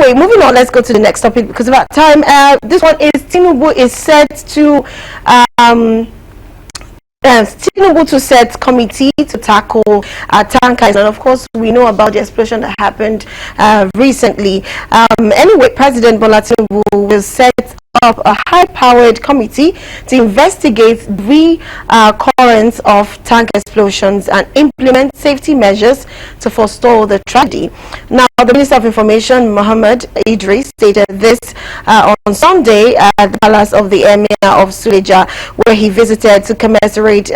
anyway, moving on, let's go to the next topic because of our time. This one is Tinubu is set to Tinubu to set committee to tackle tankers, and of course we know about the explosion that happened recently. Anyway, President Bola Tinubu will set up a high-powered committee to investigate the recurrence of tank explosions and implement safety measures to forestall the tragedy. Now, the Minister of Information, Mohammed Idris, stated this on Sunday at the Palace of the Emir of Suleja, where he visited to commiserate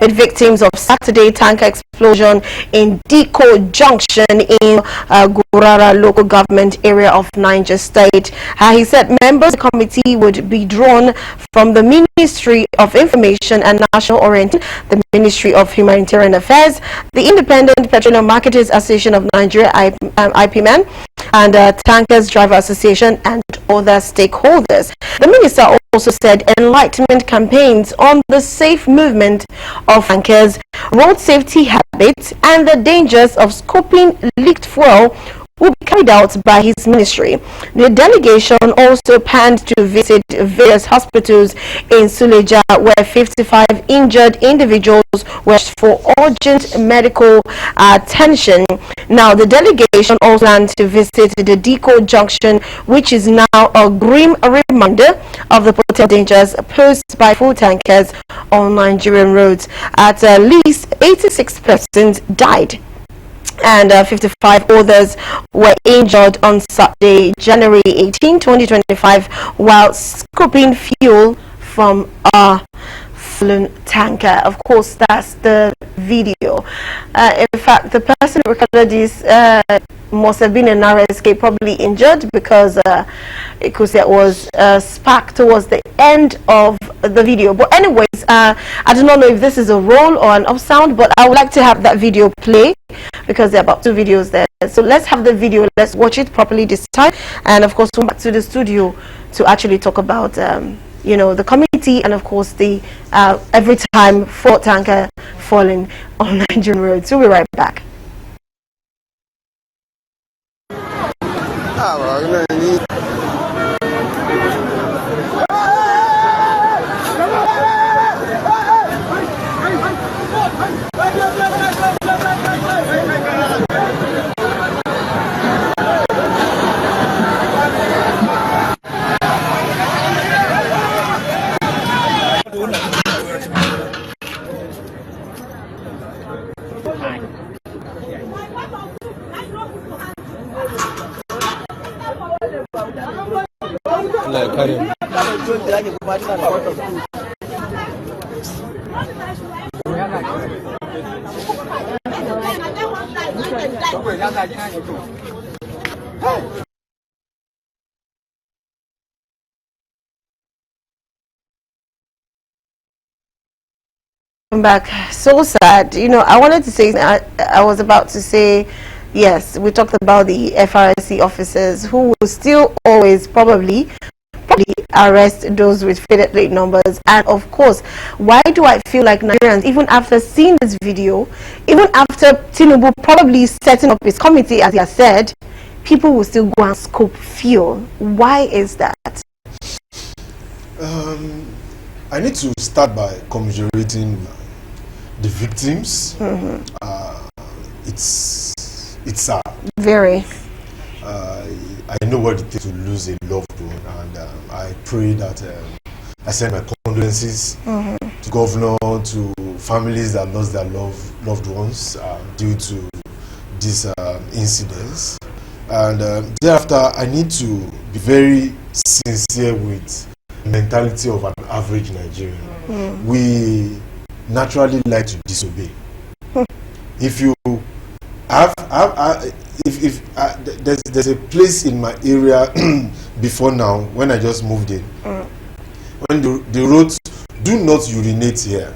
with victims of Saturday tank explosion in Diko Junction in Gurara local government area of Niger State. He said members of the committee would be drawn from the Ministry of Information and National Orientation, the Ministry of Humanitarian Affairs, the Independent Petroleum Marketers Association of Nigeria, IPMN, and Tankers Driver Association and other stakeholders. The minister also said enlightenment campaigns on the safe movement of tankers, road safety habits, and the dangers of scoping leaked fuel will be carried out by his ministry. The delegation also planned to visit various hospitals in Suleja where 55 injured individuals were for urgent medical attention. Now, the delegation also planned to visit the Diko Junction, which is now a grim reminder of the potential dangers posed by fuel tankers on Nigerian roads. At least 86 persons died and 55 others were injured on Saturday, January 18, 2025, while scooping fuel from a fallen tanker. Of course, that's the video. In fact, the person who recorded this must have been a narrow escape, probably injured, because it was spark towards the end of the video. But anyways, I do not know if this is a roll or an up sound, but I would like to have that video play because there are about 2 videos there. So let's have the video, let's watch it properly this time, and of course come back to the studio to actually talk about you know, the committee and of course the every time fuel tanker falling on Nigerian roads. We'll be right back. Back. So sad. You know, I wanted to say, I was about to say, yes, we talked about the FRSC officers who will still always probably arrest those with faded plate numbers. And of course, why do I feel like Nigerians, even after seeing this video, even after Tinubu probably setting up his committee, as he has said, people will still go and scope fuel? Why is that? I need to start by commiserating the victims. It's sad. Very. I know what it takes to lose a loved one, and I pray that I send my condolences to governor, to families that lost their loved ones due to these incidents. And thereafter, I need to be very sincere with the mentality of an average Nigerian. We naturally like to disobey. If you there's a place in my area before now when I just moved in, when the roads do not urinate here.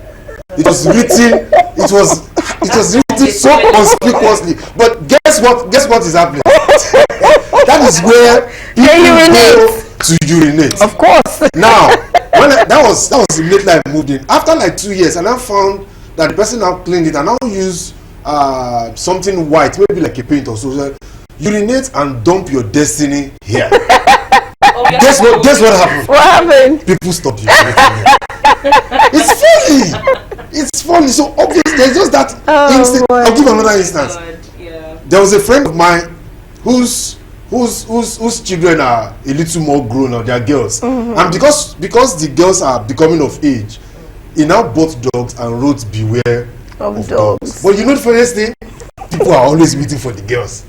It was written. It was written so conspicuously. But guess what is happening? That is where people go to urinate. Of course. Now, when that was immediately I moved in. After like 2 years, and I found that the person now cleaned it and now use something white, maybe like a paint or so. urinate and dump your destiny here. Guess what happened? What happened? People stopped urinating here. It's funny. It's funny. So obviously there's just that instinct. I'll give another instance. Yeah. There was a friend of mine whose children are a little more grown now. They are girls, and because the girls are becoming of age, he now bought dogs and wrote "Beware of dogs." But you know the funniest thing? People are always waiting for the girls.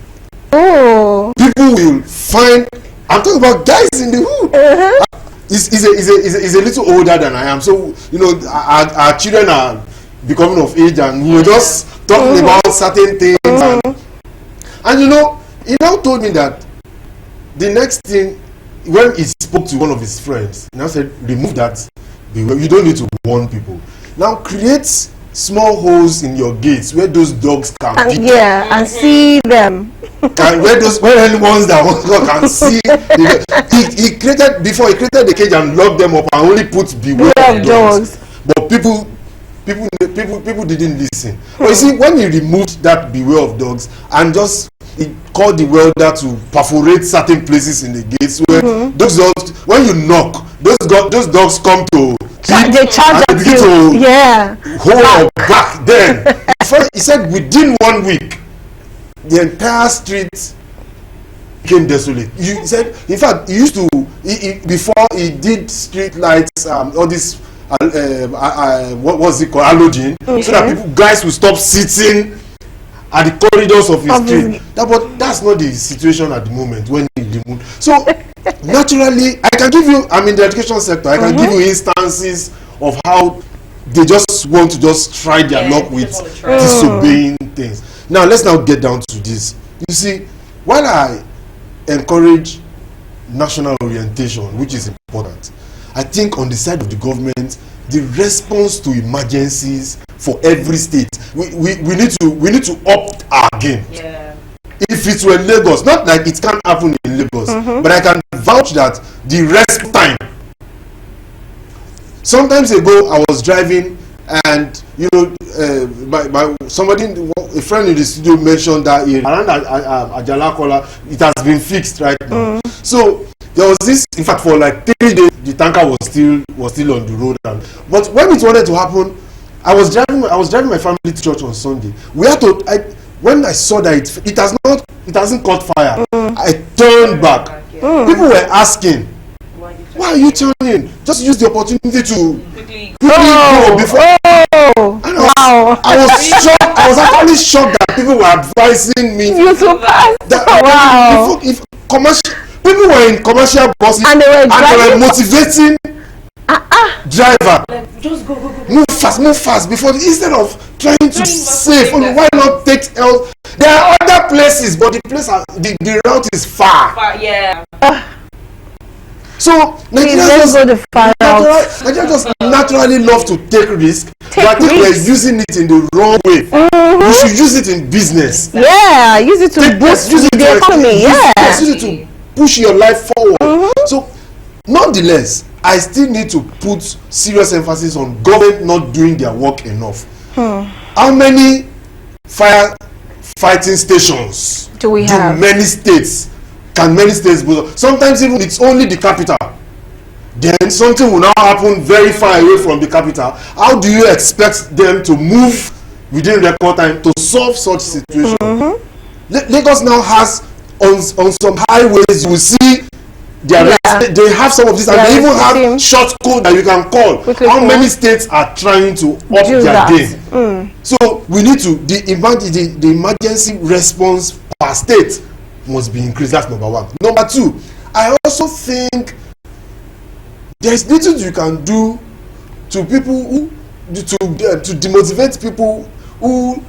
Oh. People will find. I'm talking about guys in the hood. He's a little older than I am, so you know our children are becoming of age, and we were just talking about certain things, and you know, he now told me that the next thing when he spoke to one of his friends, he now said, "Remove that. You don't need to warn people. Now create small holes in your gates where those dogs can peek. Yeah, and see them. Where any ones that can see." He created the cage and locked them up and only put beware of dogs. But people didn't listen. But you see, when he removed that beware of dogs and just he called the welder to perforate certain places in the gates where those dogs, when you knock, those dogs come to they charge at you. Yeah. Hold back. Then he said within 1 week the entire street became desolate. He said, in fact, he used to before he did street lights, all this what was it called, halogen, so that guys will stop sitting at the corridors of his street. But that's not the situation at the moment when he removed. So naturally, I can give you. I'm in the education sector. I can give you instances of how they just want to just try their luck with disobeying things. Now let's now get down to this. You see, while I encourage national orientation, which is important, I think on the side of the government, the response to emergencies for every state, we need to up our game. Yeah. If it were Lagos, not like it can't happen in Lagos, but I can vouch that the response time. Sometimes ago, I was driving, and you know, a friend in the studio mentioned that around Ajalakola, it has been fixed right now. So there was this. In fact, for like 3 days, the tanker was still on the road. But when it wanted to happen, I was driving my family to church on Sunday. When I saw that it hasn't caught fire, I turned back. People were asking, "Why are you turning? Just use the opportunity to quickly go before." I was shocked. I was actually shocked that people were advising me. You so fast. If people were in commercial buses and they were motivating driver, just go. Move fast before instead of trying to save. Why not take else? There are other places, but the route is far. Yeah. So Nigerians just naturally love to take risk. But I think we're using it in the wrong way. We should use it in business. Yeah, use it to boost the economy. Use it to push your life forward. So, nonetheless, I still need to put serious emphasis on government not doing their work enough. How many firefighting stations do we have? Many states build? Sometimes even it's only the capital. Then something will now happen very far away from the capital. How do you expect them to move within record time to solve such situation? Lagos now has on some highways, you will see they have some of this, and they even have short code that you can call. How many states are trying to up their game? So we need to the emergency response per state must be increased. That's number one. Number two, I also think there's little you can do to people who to demotivate people who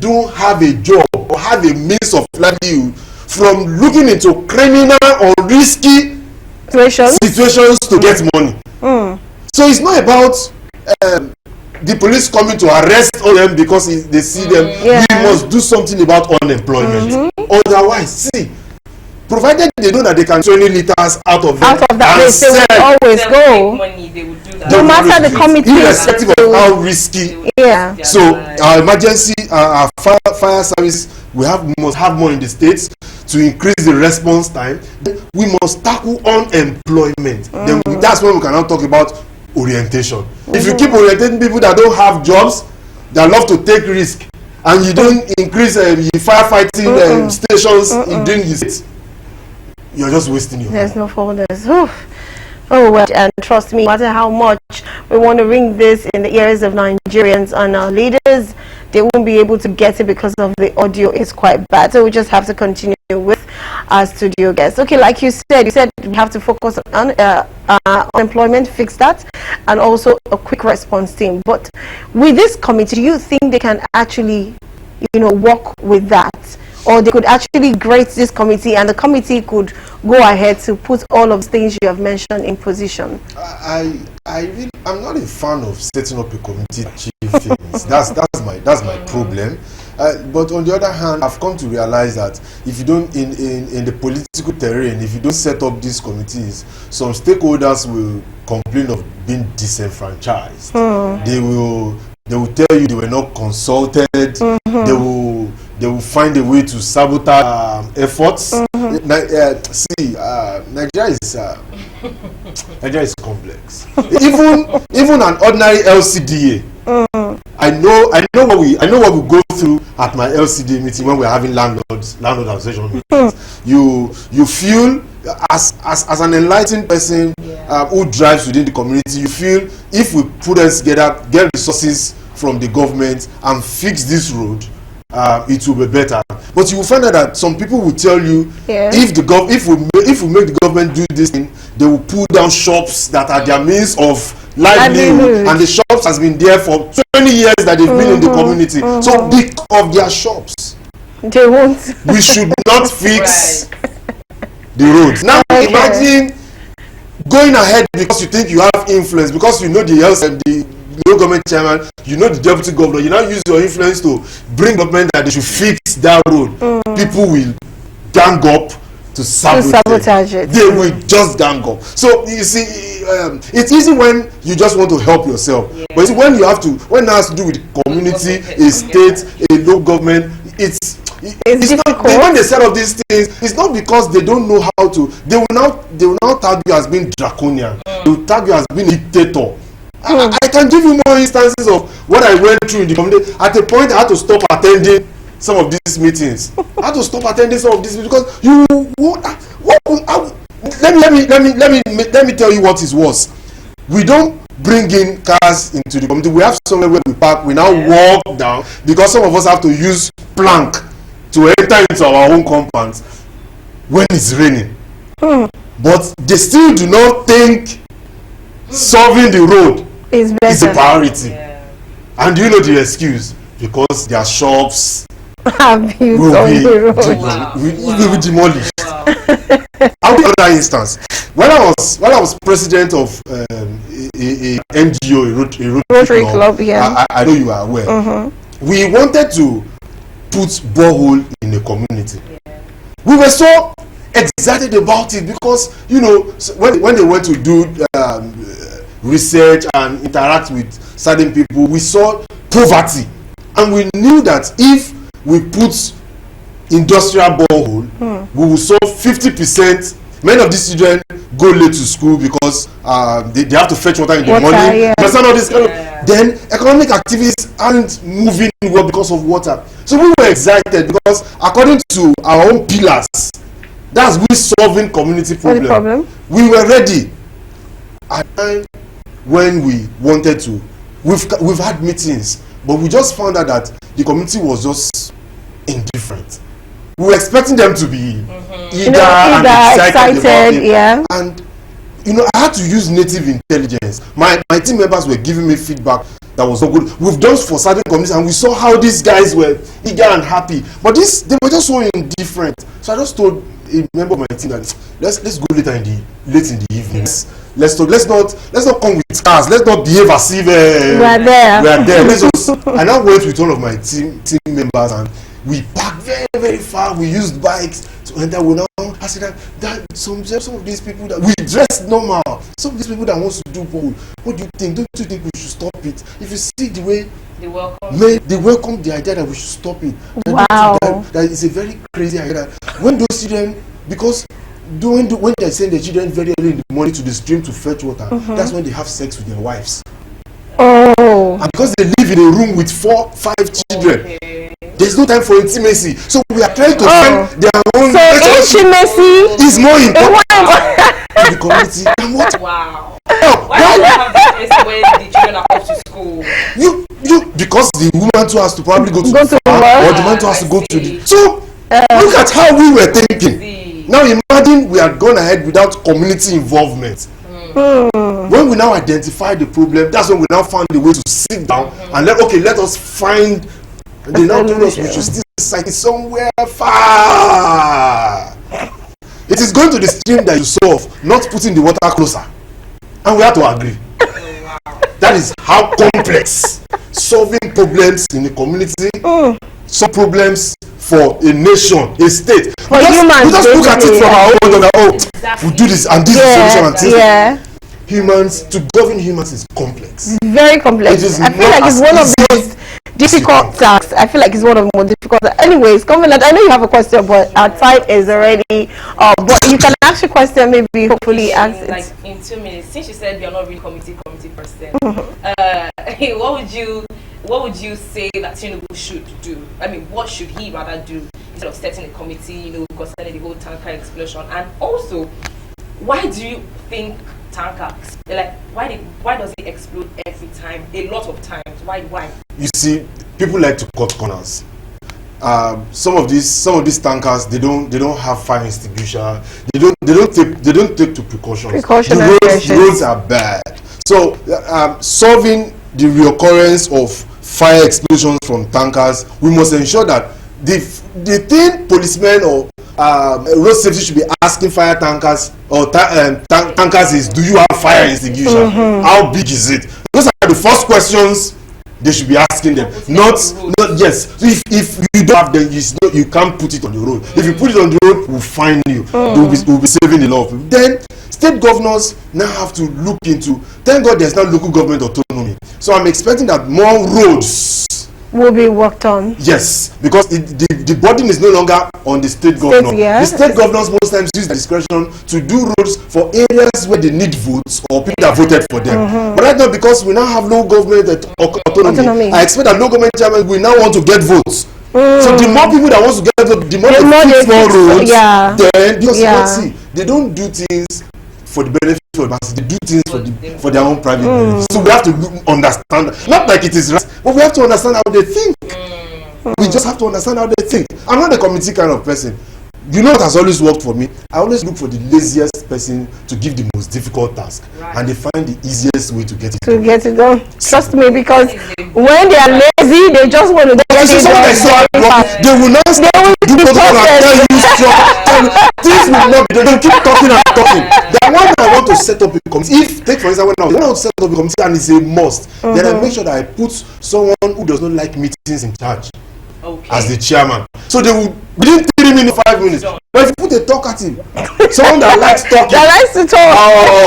don't have a job or have a means of livelihood from looking into criminal or risky situations to get money. So it's not about the police coming to arrest all them because they see them. We must do something about unemployment. Otherwise, see, provided they know that they can 20 liters out of that place, they will always go. Money, they would do that. No matter the committee, irrespective of how risky. So our emergency, our fire service, must have more in the states. to increase the response time, then we must tackle unemployment. Then that's when we can now talk about orientation. If you keep orientating people that don't have jobs, that love to take risk, and you don't increase firefighting stations in doing this, you're just wasting your There's time. no folders. Oh well, and trust me, no matter how much we want to ring this in the ears of Nigerians and our leaders, they won't be able to get it because of the audio is quite bad. So we just have to continue with our studio guests. Okay, like you said we have to focus on unemployment, fix that, and also a quick response team. But with this committee, do you think they can actually, work with that? Or they could actually grade this committee and the committee could go ahead to put all of the things you have mentioned in position? I'm not a fan of setting up a committee to achieve things. That's my problem. But on the other hand, I've come to realize that if you don't in the political terrain, if you don't set up these committees, some stakeholders will complain of being disenfranchised. They will tell you they were not consulted. They will find a way to sabotage efforts. Nigeria is complex. even an ordinary LCDA. I know what we go through at my LCDA meeting when we're having landlord association meetings. You feel as an enlightened person who drives within the community, you feel if we put us together, get resources from the government and fix this road, it will be better. But you will find out that some people will tell you, if we make the government do this thing, they will pull down shops that are their means of livelihood, and the shops has been there for 20 years that they've been in the community. So because of their shops, they won't. We should not fix the roads. Now imagine going ahead because you think you have influence, because you know the health and the government chairman, you know the deputy governor, you now use your influence to bring government that they should fix that road. People will gang up to sabotage it. They will just gang up. So you see, it's easy when you just want to help yourself, but you see, when it has to do with community, a state, a local government, it's not, when they set up these things, it's not because they don't know how to. They will now tag you as being draconian. They will tag you as being a dictator. I can give you more instances of what I went through in the community. At a point, I had to stop attending some of these meetings. I had to stop attending some of these meetings because let me tell you what is worse. We don't bring in cars into the community. We have somewhere where we park. We now walk down because some of us have to use plank to enter into our own compounds when it's raining. But they still do not think solving the road is a priority. And you know the excuse? Because their shops will be demolished. I'll give another instance. When I was president of a NGO, a Rotary Club, I know you are aware. We wanted to put borehole in the community. We were so excited about it because when they went to do research and interact with certain people, we saw poverty, and we knew that if we put industrial borehole, we will solve 50%. Many of these children go late to school because they have to fetch water in the morning. All this kind of, then economic activities aren't moving well because of water. So we were excited because according to our own pillars, that's we solving community problem. We were ready. At the time when we wanted to, we've had meetings, but we just found out that the community was just indifferent. We were expecting them to be eager and excited about it. And I had to use native intelligence. My team members were giving me feedback that was so good. We've done for certain communities, and we saw how these guys were eager and happy. But they were just so indifferent. So I just told a member of my team that let's go late in the evenings. Let's not come with cars. Let's not behave as if we are there. Let's just. I now went with all of my team members, and We parked very, very far. We used bikes to enter. We now I said that some of these people that we dress normal. Some of these people that wants to do poll. What do you think? Don't you think we should stop it? If you see the way they welcome the idea that we should stop it. Wow. That is a very crazy idea. When those children, because when they send the children very early in the morning to the stream to fetch water, that's when they have sex with their wives. Oh. And because they live in a room with 4, 5 children, there's no time for intimacy. So we are trying to find their own. So intimacy is more important in the community than what? Wow. Why do you have this when the children are off to school? You because the woman too has to probably go to work, or the man too has to go to the. So look at how we were thinking. Now imagine we had gone ahead without community involvement. When we now identify the problem, that's when we now found a way to sit down and let us find. They now told us we should still cite it somewhere far. It is going to the stream that you solve, not putting the water closer. And we have to agree. That is how complex solving problems in the community, some problems for a nation, a state. For humans, we just look at it from our own exactly. we do this and this is the solution and things. Yeah. Humans, to govern humans is complex. Very complex. I feel like it's one of the most difficult tasks. I feel like it's one of the more difficult. Anyways, Covenant, I know you have a question, but our time is already but you can ask your question, maybe hopefully answer it. Like in 2 minutes, since you said you're not really committee person, what would you say that Tinubu should do? I mean, what should he rather do instead of setting a committee, concerning the whole tanker explosion? And also, why do you think tankers, why does it explode every time, a lot of times? Why? You see, people like to cut corners. Some of these tankers, they don't have fire extinguisher. They don't take to precautions. The roads are bad. So solving the reoccurrence of fire explosions from tankers, we must ensure that the thing policemen or road safety should be asking fire tankers or tankers is, do you have fire extinguisher? How big is it? Those are the first questions they should be asking them. Not yes. So if you don't have them, you can't put it on the road. If you put it on the road, we'll fine you. We'll be saving a lot of people. Then state governors now have to look into. Thank God there's now local government autonomy. So I'm expecting that more roads will be worked on. Yes, because the burden is no longer on the state governor. The state governors most times use their discretion to do roads for areas where they need votes or people that voted for them. But right now, because we now have low government autonomy, I expect that low government chairman will now want to get votes. So the more people that want to get votes, the more they fix more roads. Then because they don't do things for the benefit of us, they do things for their own private benefit. So we have to understand, not like it is right, but we have to understand how they think. We just have to understand how they think. I'm not a committee kind of person. You know what has always worked for me? I always look for the laziest person to give the most difficult task, and they find the easiest way to get it done. Trust me, because when they are lazy, they just want to get it done. They will not do protocol and tell you things will not be done. They keep talking and talking. The one I want to set up a committee. Take for instance, when I want to set up a committee and it's a must, then I make sure that I put someone who does not like meetings in charge as the chairman. So they will within 3 minutes, 5 minutes. But if you put a talkative, someone that likes talking, that likes to talk,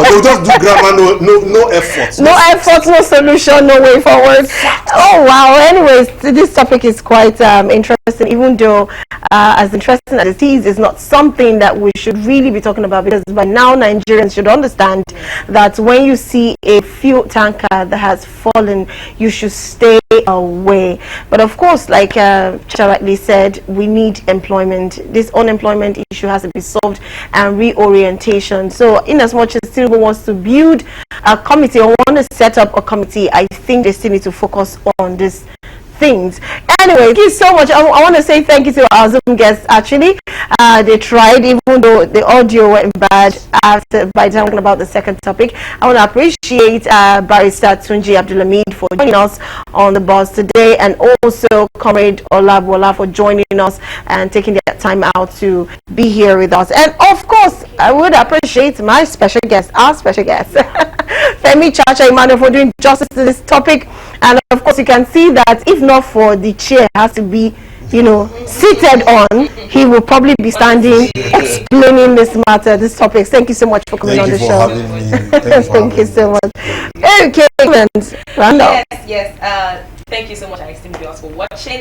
they'll just do grammar, no effort. No effort, no solution, no way forward. Oh wow. Anyways, this topic is quite interesting, even though as interesting as it is, it's not something that we should really be talking about, because by now Nigerians should understand that when you see a fuel tanker that has fallen, you should stay away. But of course, like Chacha rightly said, we need employment. This unemployment issue has to be solved, and reorientation. So in as much as Tinubu wants to build a committee or want to set up a committee, I think they still need to focus on these things. Anyway, thank you so much. I want to say thank you to our Zoom guests. Actually, they tried, even though the audio went bad by talking about the second topic. I want to appreciate Barrister Tunji Abdulhamid for joining us on the bus today, and also Comrade Olabwola for joining us and taking their time out to be here with us. And of course, I would appreciate my special guest, our special guest, Femi Chacha Emmanuel, for doing justice to this topic. And of course, you can see that if not for the chair, has to be you know, seated on, he will probably be standing explaining this matter, this topic. Thank you so much for coming on the show. Thank you so much. Okay, Randall. Yes. Thank you so much, Alex, for watching.